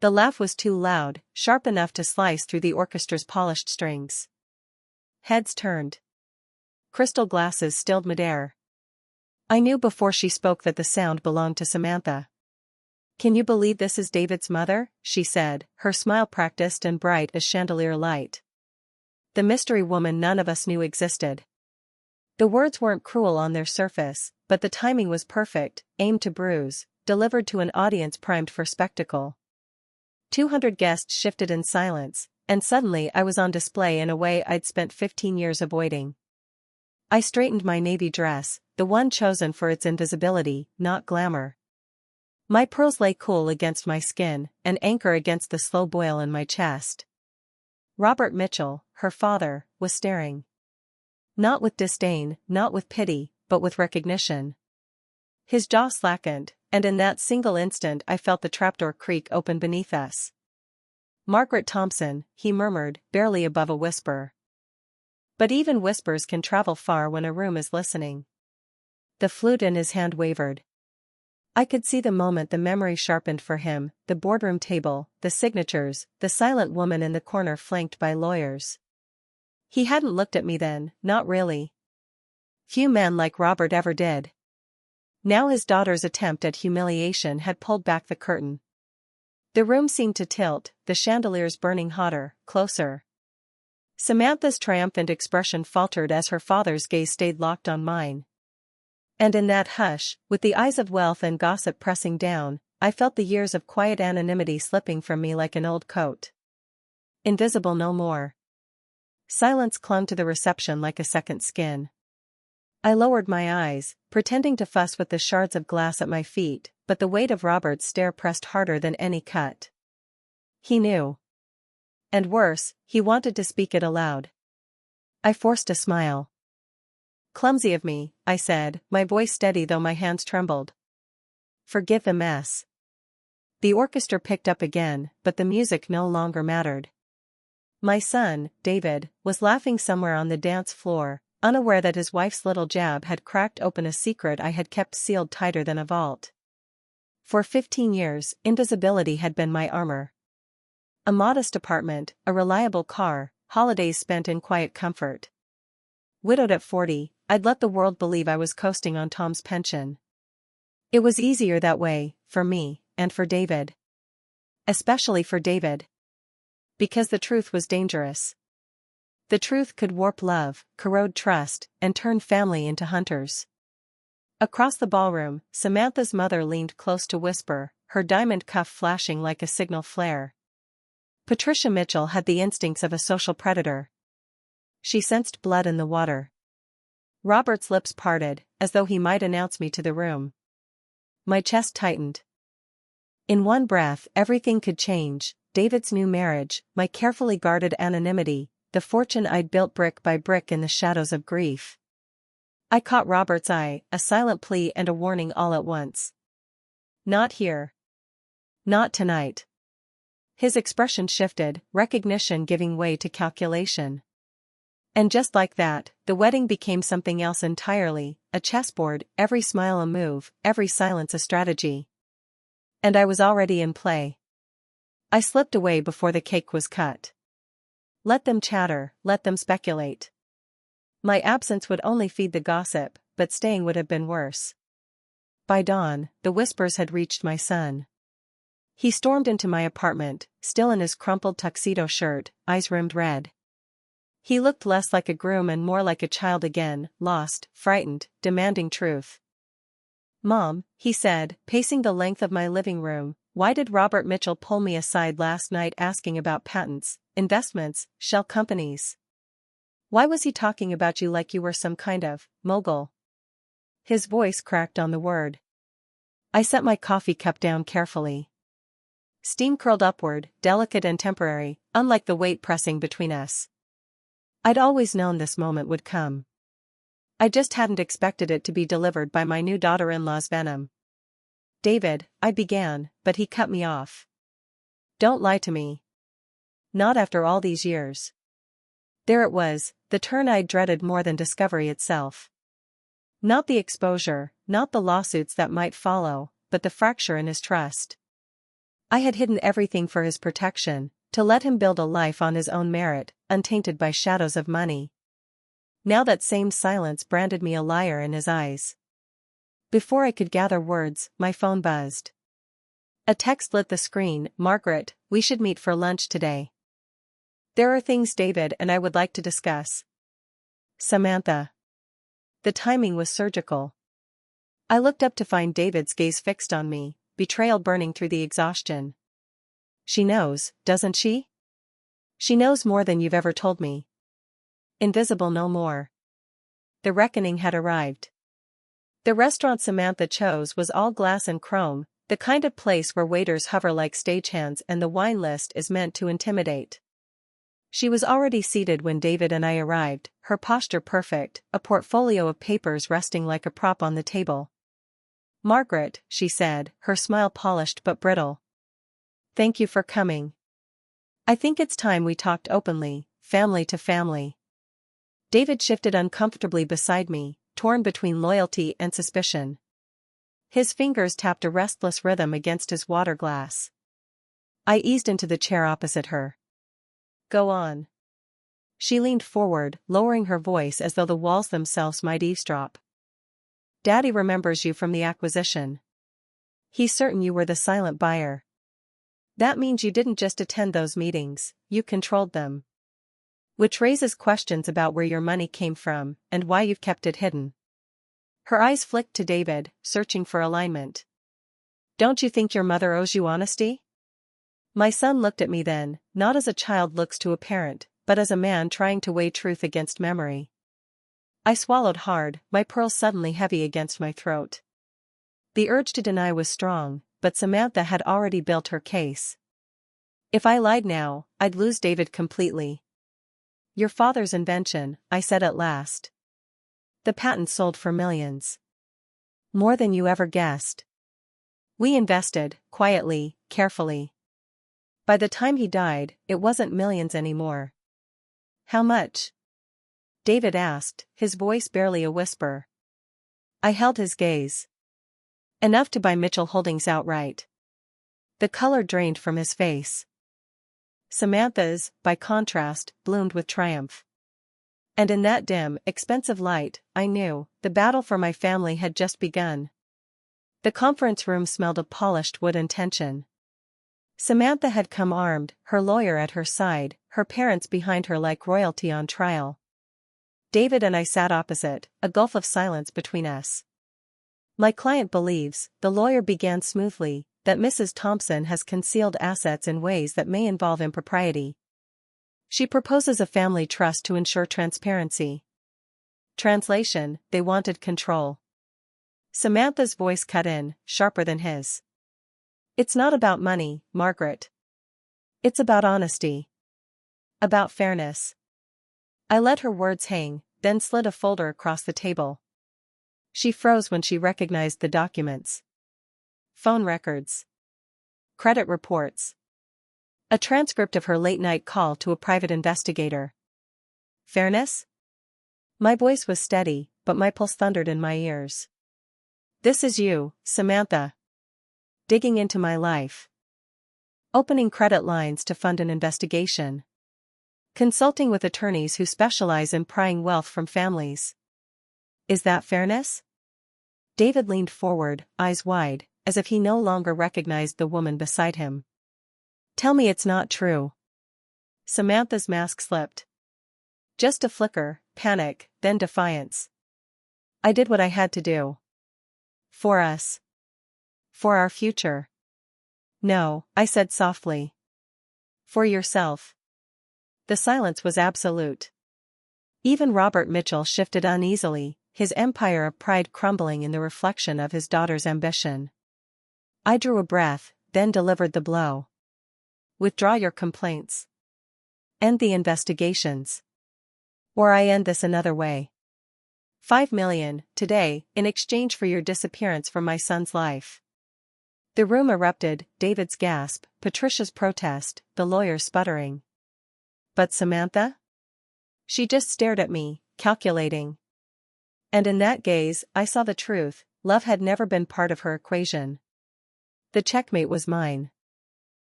The laugh was too loud, sharp enough to slice through the orchestra's polished strings. Heads turned. Crystal glasses stilled midair. I knew before she spoke that the sound belonged to Samantha. "Can you believe this is David's mother?" she said, her smile practiced and bright as chandelier light. "The mystery woman none of us knew existed." The words weren't cruel on their surface, but the timing was perfect, aimed to bruise, delivered to an audience primed for spectacle. 200 guests shifted in silence, and suddenly I was on display in a way I'd spent 15 years avoiding. I straightened my navy dress, the one chosen for its invisibility, not glamour. My pearls lay cool against my skin, an anchor against the slow boil in my chest. Robert Mitchell, her father, was staring. Not with disdain, not with pity, but with recognition. His jaw slackened, and in that single instant I felt the trapdoor creak open beneath us. "Margaret Thompson," he murmured, barely above a whisper. But even whispers can travel far when a room is listening. The flute in his hand wavered. I could see the moment the memory sharpened for him, the boardroom table, the signatures, the silent woman in the corner flanked by lawyers. He hadn't looked at me then, not really. Few men like Robert ever did. Now his daughter's attempt at humiliation had pulled back the curtain. The room seemed to tilt, the chandeliers burning hotter, closer. Samantha's triumphant expression faltered as her father's gaze stayed locked on mine. And in that hush, with the eyes of wealth and gossip pressing down, I felt the years of quiet anonymity slipping from me like an old coat. Invisible no more. Silence clung to the reception like a second skin. I lowered my eyes, pretending to fuss with the shards of glass at my feet, but the weight of Robert's stare pressed harder than any cut. He knew. And worse, he wanted to speak it aloud. I forced a smile. "Clumsy of me," I said, my voice steady though my hands trembled. "Forgive the mess." The orchestra picked up again, but the music no longer mattered. My son, David, was laughing somewhere on the dance floor, unaware that his wife's little jab had cracked open a secret I had kept sealed tighter than a vault. For 15 years, invisibility had been my armor. A modest apartment, a reliable car, holidays spent in quiet comfort. Widowed at 40, I'd let the world believe I was coasting on Tom's pension. It was easier that way, for me, and for David. Especially for David. Because the truth was dangerous. The truth could warp love, corrode trust, and turn family into hunters. Across the ballroom, Samantha's mother leaned close to whisper, her diamond cuff flashing like a signal flare. Patricia Mitchell had the instincts of a social predator. She sensed blood in the water. Robert's lips parted, as though he might announce me to the room. My chest tightened. In one breath, everything could change: David's new marriage, my carefully guarded anonymity, the fortune I'd built brick by brick in the shadows of grief. I caught Robert's eye, a silent plea and a warning all at once. "Not here. Not tonight." His expression shifted, recognition giving way to calculation. And just like that, the wedding became something else entirely, a chessboard, every smile a move, every silence a strategy. And I was already in play. I slipped away before the cake was cut. Let them chatter, let them speculate. My absence would only feed the gossip, but staying would have been worse. By dawn, the whispers had reached my son. He stormed into my apartment, still in his crumpled tuxedo shirt, eyes rimmed red. He looked less like a groom and more like a child again, lost, frightened, demanding truth. "Mom," he said, pacing the length of my living room, "why did Robert Mitchell pull me aside last night asking about patents, investments, shell companies? Why was he talking about you like you were some kind of mogul?" His voice cracked on the word. I set my coffee cup down carefully. Steam curled upward, delicate and temporary, unlike the weight pressing between us. I'd always known this moment would come. I just hadn't expected it to be delivered by my new daughter-in-law's venom. "David," I began, but he cut me off. "Don't lie to me. Not after all these years." There it was, the turn I'd dreaded more than discovery itself. Not the exposure, not the lawsuits that might follow, but the fracture in his trust. I had hidden everything for his protection, to let him build a life on his own merit, untainted by shadows of money. Now that same silence branded me a liar in his eyes. Before I could gather words, my phone buzzed. A text lit the screen. "Margaret, we should meet for lunch today. There are things David and I would like to discuss. Samantha." The timing was surgical. I looked up to find David's gaze fixed on me, betrayal burning through the exhaustion. "She knows, doesn't she? She knows more than you've ever told me. Invisible no more." The reckoning had arrived. The restaurant Samantha chose was all glass and chrome, the kind of place where waiters hover like stagehands and the wine list is meant to intimidate. She was already seated when David and I arrived, her posture perfect, a portfolio of papers resting like a prop on the table. "Margaret," she said, her smile polished but brittle. "Thank you for coming. I think it's time we talked openly, family to family." David shifted uncomfortably beside me, torn between loyalty and suspicion. His fingers tapped a restless rhythm against his water glass. I eased into the chair opposite her. "Go on." She leaned forward, lowering her voice as though the walls themselves might eavesdrop. "Daddy remembers you from the acquisition. He's certain you were the silent buyer. That means you didn't just attend those meetings, you controlled them. Which raises questions about where your money came from, and why you've kept it hidden." Her eyes flicked to David, searching for alignment. "Don't you think your mother owes you honesty?" My son looked at me then, not as a child looks to a parent, but as a man trying to weigh truth against memory. I swallowed hard, my pearls suddenly heavy against my throat. The urge to deny was strong, but Samantha had already built her case. If I lied now, I'd lose David completely. "Your father's invention," I said at last. "The patent sold for millions. More than you ever guessed. We invested, quietly, carefully. By the time he died, it wasn't millions anymore." "How much?" David asked, his voice barely a whisper. I held his gaze. "Enough to buy Mitchell Holdings outright." The color drained from his face. Samantha's, by contrast, bloomed with triumph. And in that dim, expensive light, I knew, the battle for my family had just begun. The conference room smelled of polished wood and tension. Samantha had come armed, her lawyer at her side, her parents behind her like royalty on trial. David and I sat opposite, a gulf of silence between us. "My client believes," the lawyer began smoothly, "that Mrs. Thompson has concealed assets in ways that may involve impropriety. She proposes a family trust to ensure transparency." Translation: they wanted control. Samantha's voice cut in, sharper than his. "It's not about money, Margaret. It's about honesty. About fairness." I let her words hang, then slid a folder across the table. She froze when she recognized the documents. Phone records. Credit reports. A transcript of her late-night call to a private investigator. Fairness? My voice was steady, but my pulse thundered in my ears. "This is you, Samantha. Digging into my life. Opening credit lines to fund an investigation. Consulting with attorneys who specialize in prying wealth from families. Is that fairness?" David leaned forward, eyes wide, as if he no longer recognized the woman beside him. "Tell me it's not true." Samantha's mask slipped. Just a flicker, panic, then defiance. "I did what I had to do. For us. For our future." "No," I said softly. "For yourself." The silence was absolute. Even Robert Mitchell shifted uneasily, his empire of pride crumbling in the reflection of his daughter's ambition. I drew a breath, then delivered the blow. "Withdraw your complaints. End the investigations. Or I end this another way. 5 million, today, in exchange for your disappearance from my son's life." The room erupted, David's gasp, Patricia's protest, the lawyer's sputtering. "But Samantha?" She just stared at me, calculating. And in that gaze, I saw the truth, love had never been part of her equation. The checkmate was mine.